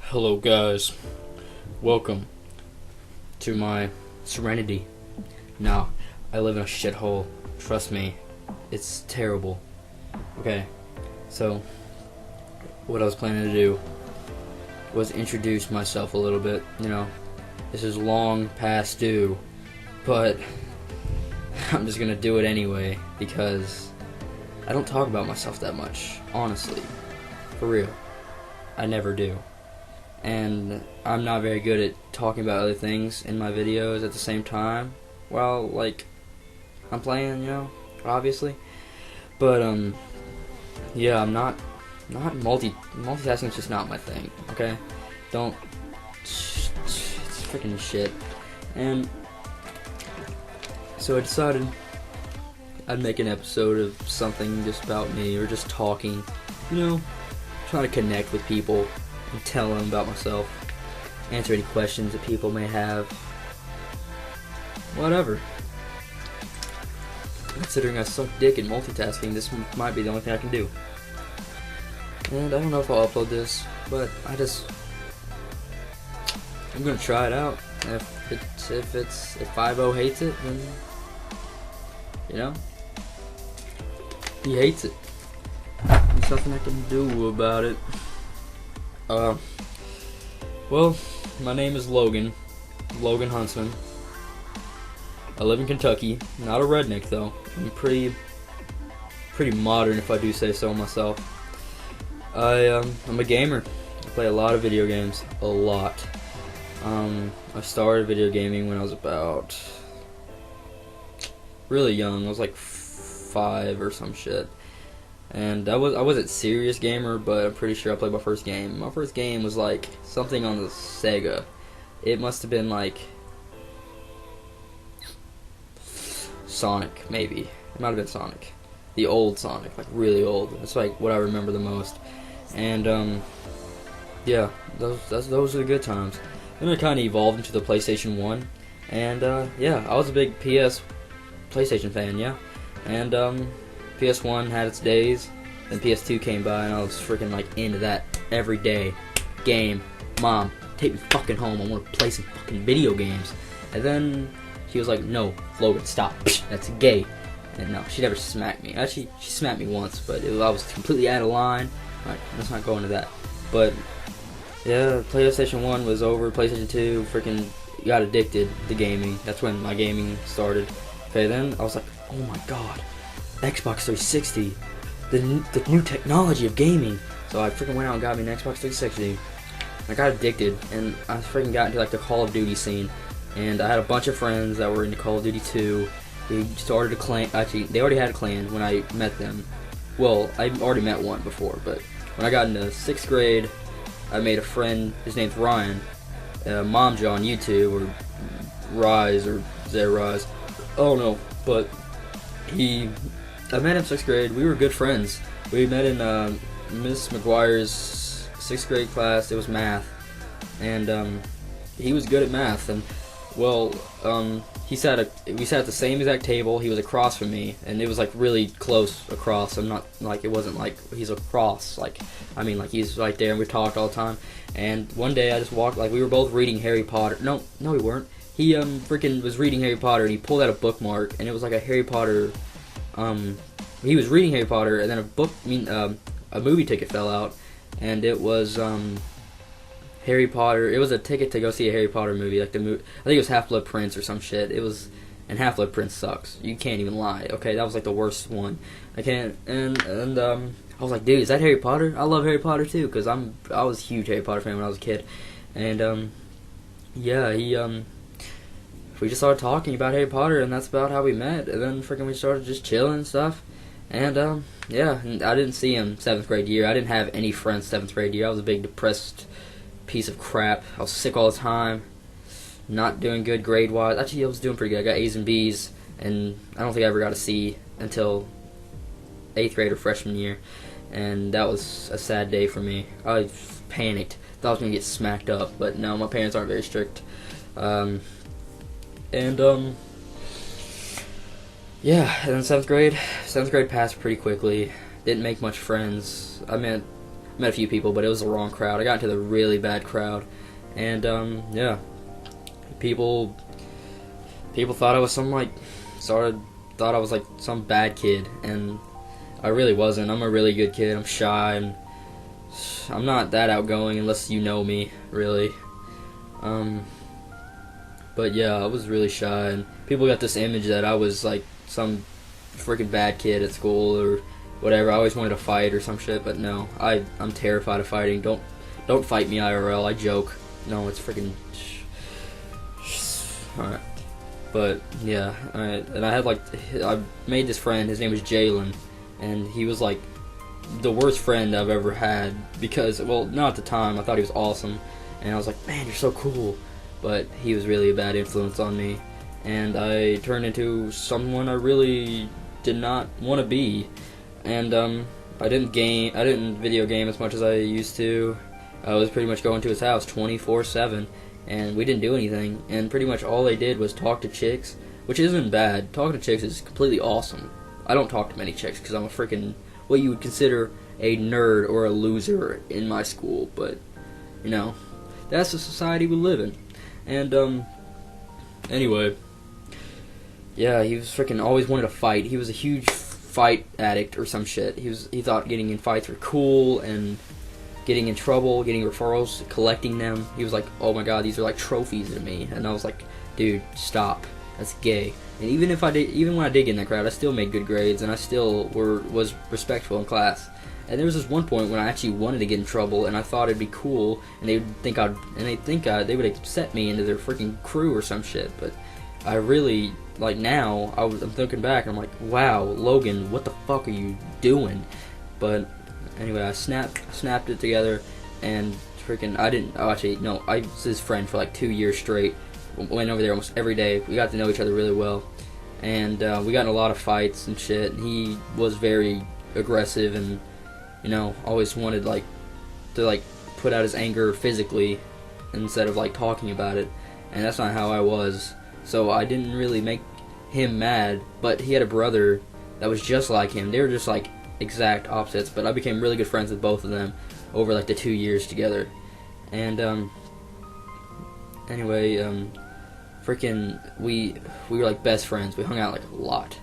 Hello guys, welcome to my serenity. Now, I live in a shithole, trust me, it's terrible. Okay, so what I was planning to do was introduce myself a little bit. This is long past due, but I'm just gonna do it anyway because I don't talk about myself that much, honestly, for real. I never do. And I'm not very good at talking about other things in my videos at the same time while, I'm playing, obviously. But, yeah, I'm not multitasking is just not my thing, okay? It's freaking shit. And so I decided I'd make an episode of something just about me, or just talking, trying to connect with people and tell them about myself, answer any questions that people may have, whatever. Considering I suck dick in multitasking, this might be the only thing I can do. And I don't know if I'll upload this, but I'm gonna try it out. If 50 hates it, then he hates it. There's nothing I can do about it. Well, my name is Logan Huntsman. I live in Kentucky. Not a redneck though. I'm pretty modern, if I do say so myself. I'm a gamer. I play a lot of video games. A lot. I started video gaming when I was about really young. I was like 5 or some shit. And I wasn't serious gamer, but I'm pretty sure I played my first game. My first game was like something on the Sega. It must have been like Sonic, maybe. It might have been Sonic. The old Sonic, like really old. That's like what I remember the most. And yeah, those are the good times. Then it kind of evolved into the PlayStation 1. And yeah, I was a big PlayStation fan, yeah. And PS1 had its days, then PS2 came by, and I was freaking into that every day. Game, mom, take me fucking home, I want to play some fucking video games. And then she was like, no, Logan, stop, that's gay. And no, she never smacked me. Actually, she smacked me once, but I was completely out of line. Alright, let's not go into that. But yeah, PlayStation 1 was over, PlayStation 2 freaking got addicted to gaming. That's when my gaming started. Okay, then I was like, oh my god, Xbox 360, the new technology of gaming. So I freaking went out and got me an Xbox 360. I got addicted, and I freaking got into the Call of Duty scene. And I had a bunch of friends that were into Call of Duty 2. We started a clan. Actually, they already had a clan when I met them. Well, I already met one before, but when I got into 6th grade, I made a friend. His name's Ryan. Momja on YouTube, or Rise, or Rise. I don't know, but I met him 6th grade. We were good friends. We met in Miss McGuire's 6th grade class. It was math, and he was good at math. And well, we sat at the same exact table. He was across from me, and it was really close across. I'm not it wasn't he's across. He's right there, and we talked all the time. And one day I just walked. We were both reading Harry Potter. No, we weren't. He freaking was reading Harry Potter, and he pulled out a bookmark, and it was a Harry Potter. He was reading Harry Potter, and then a movie ticket fell out, and it was Harry Potter. It was a ticket to go see a Harry Potter movie, I think it was Half-Blood Prince or some shit. And Half-Blood Prince sucks. You can't even lie. Okay, that was the worst one. I can't. And I was like, dude, is that Harry Potter? I love Harry Potter too, because I was a huge Harry Potter fan when I was a kid, and yeah, we just started talking about Harry Potter, and that's about how we met. And then freaking we started just chilling and stuff. And yeah, and I didn't see him 7th grade year. I didn't have any friends 7th grade year. I was a big depressed piece of crap. I was sick all the time, not doing good grade wise. Actually, I was doing pretty good. I got A's and B's, and I don't think I ever got a C until 8th grade or freshman year. And that was a sad day for me. I panicked. Thought I was gonna get smacked up, but no, my parents aren't very strict. Yeah, and then 7th grade passed pretty quickly. Didn't make much friends. I met a few people, but it was the wrong crowd. I got into the really bad crowd, and yeah, people thought I was thought I was like some bad kid, and I really wasn't. I'm a really good kid. I'm shy, and I'm not that outgoing unless you know me, really. But yeah, I was really shy, and people got this image that I was like some freaking bad kid at school or whatever. I always wanted to fight or some shit, but no, I'm terrified of fighting. Don't fight me IRL. I joke. No, it's freaking. Alright. But yeah, alright. And I made this friend. His name was Jalen, and he was like the worst friend I've ever had because, well, not at the time. I thought he was awesome, and I was like, man, you're so cool. But he was really a bad influence on me, and I turned into someone I really did not want to be. And I didn't video game as much as I used to. I was pretty much going to his house 24/7, and we didn't do anything. And pretty much all they did was talk to chicks, which isn't bad. Talking to chicks is completely awesome. I don't talk to many chicks because I'm a freaking what you would consider a nerd or a loser in my school. But you know, that's the society we live in. And anyway, yeah, he was freaking always wanted to fight. He was a huge fight addict or some shit. He thought getting in fights were cool, and getting in trouble, getting referrals, collecting them. He was like, oh my god, these are like trophies to me. And I was like, dude, stop. That's gay. And even when I did get in that crowd, I still made good grades, and I still was respectful in class. And there was this one point when I actually wanted to get in trouble, and I thought it'd be cool, and they would accept me into their freaking crew or some shit. But I really, like, now I'm thinking back, and I'm like, wow, Logan, what the fuck are you doing? But anyway, I snapped it together, and freaking I was his friend for like 2 years straight. Went over there almost every day. We got to know each other really well, and we got in a lot of fights and shit. And he was very aggressive, and always wanted to put out his anger physically instead of talking about it, and that's not how I was. So I didn't really make him mad, but he had a brother that was just like him. They were just like exact opposites, but I became really good friends with both of them over the 2 years together. And anyway, freaking we were like best friends. We hung out a lot.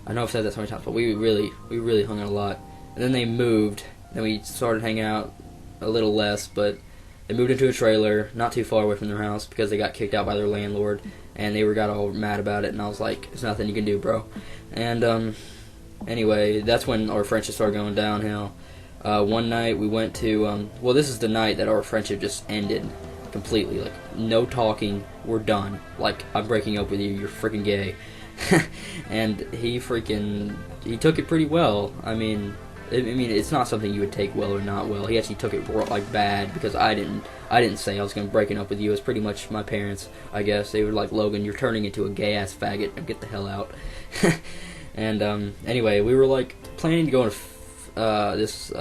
I know I've said that so many times, but we really hung out a lot. And then they moved, and we started hanging out a little less, but they moved into a trailer not too far away from their house because they got kicked out by their landlord, and they got all mad about it, and I was like, there's nothing you can do, bro. And anyway, that's when our friendship started going downhill. One night we went to, this is the night that our friendship just ended completely. No talking, we're done. I'm breaking up with you, you're freaking gay. And he took it pretty well. I mean, it's not something you would take well or not well. He actually took it bad because I didn't say I was going to break it up with you. It was pretty much my parents, I guess. They were like, Logan, you're turning into a gay ass faggot, and get the hell out. And anyway, we were planning to go to this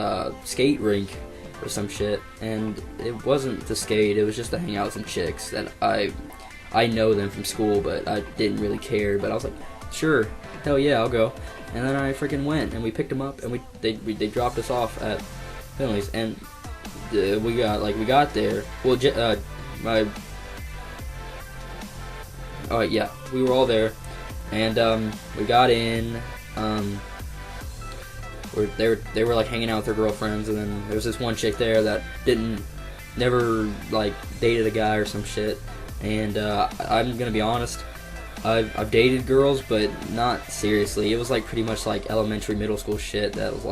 skate rink or some shit, and it wasn't to skate. It was just to hang out with some chicks that I know them from school, but I didn't really care. But I was like, sure, hell yeah, I'll go. And then I freaking went, and we picked them up, and they dropped us off at Finley's, and we got there. Well, yeah, we were all there, and we got in. They were hanging out with their girlfriends, and then there was this one chick there that never dated a guy or some shit. And I'm gonna be honest, I've dated girls, but not seriously. It was pretty much elementary, middle school shit that was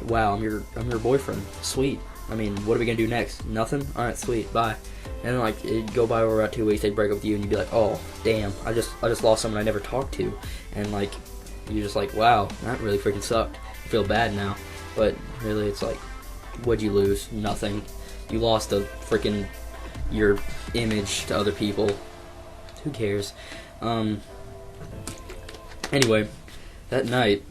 wow, I'm your boyfriend, sweet. I mean, what are we gonna do next? Nothing? Alright, sweet, bye. And then it'd go by over about 2 weeks, they'd break up with you, and you'd be like, oh damn, I just lost someone I never talked to. And you're just wow, that really freaking sucked. I feel bad now. But really, it's what'd you lose? Nothing. You lost your image to other people. Who cares? Anyway, that night,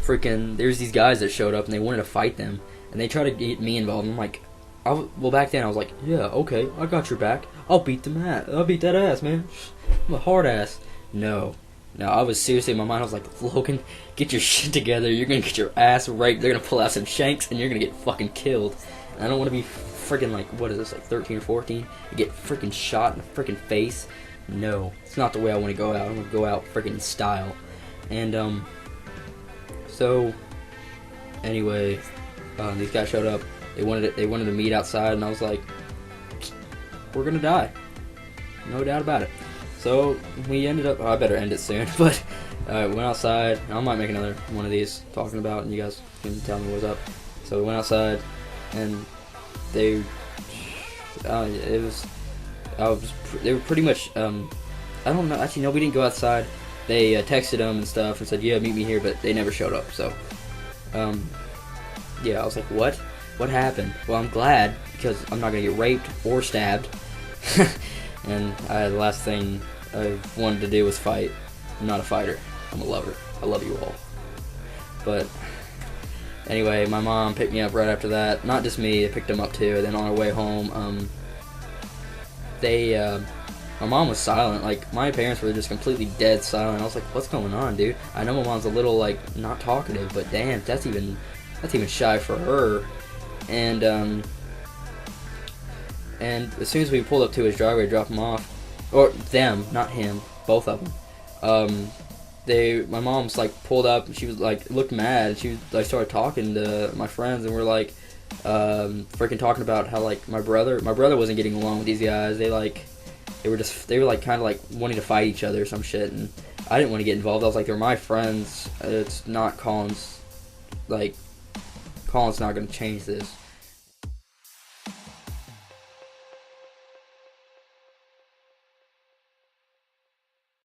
there's these guys that showed up, and they wanted to fight them, and they tried to get me involved. And I'm like, back then I was like, yeah, okay, I got your back. I'll beat that ass, man. I'm a hard ass. No, No, I was seriously in my mind. I was like, Logan, get your shit together. You're gonna get your ass raped. They're gonna pull out some shanks, and you're gonna get fucking killed. And I don't want to be freaking like, what is this, like 13 or 14? You get freaking shot in the freaking face. No, it's not the way I want to go out. I want to go out freaking in style. And so anyway, these guys showed up. They wanted to meet outside, and I was like, we're gonna die, no doubt about it. So we ended up. Oh, I better end it soon. But went outside. I might make another one of these talking about, and you guys can tell me what's up. So we went outside, and they were pretty much. I don't know. Actually, no, we didn't go outside. They texted them and stuff and said, "Yeah, meet me here," but they never showed up. So, yeah, I was like, "What? What happened?" Well, I'm glad, because I'm not gonna get raped or stabbed. And the last thing I wanted to do was fight. I'm not a fighter. I'm a lover. I love you all. But anyway, my mom picked me up right after that. Not just me, they picked them up too. And then on our way home, my mom was silent. Like, my parents were just completely dead silent. I was like, what's going on, dude? I know my mom's a little, like, not talkative, but damn, that's even shy for her. And as soon as we pulled up to his driveway to drop him off, or them, not him, both of them, my mom's like pulled up, and she was like, looked mad, and she was like, started talking to my friends, and we're like, freaking talking about how like my brother wasn't getting along with these guys. They were like kind of like wanting to fight each other or some shit, and I didn't want to get involved. I was like, they're my friends. It's not Colin's. Like, Colin's not gonna change this.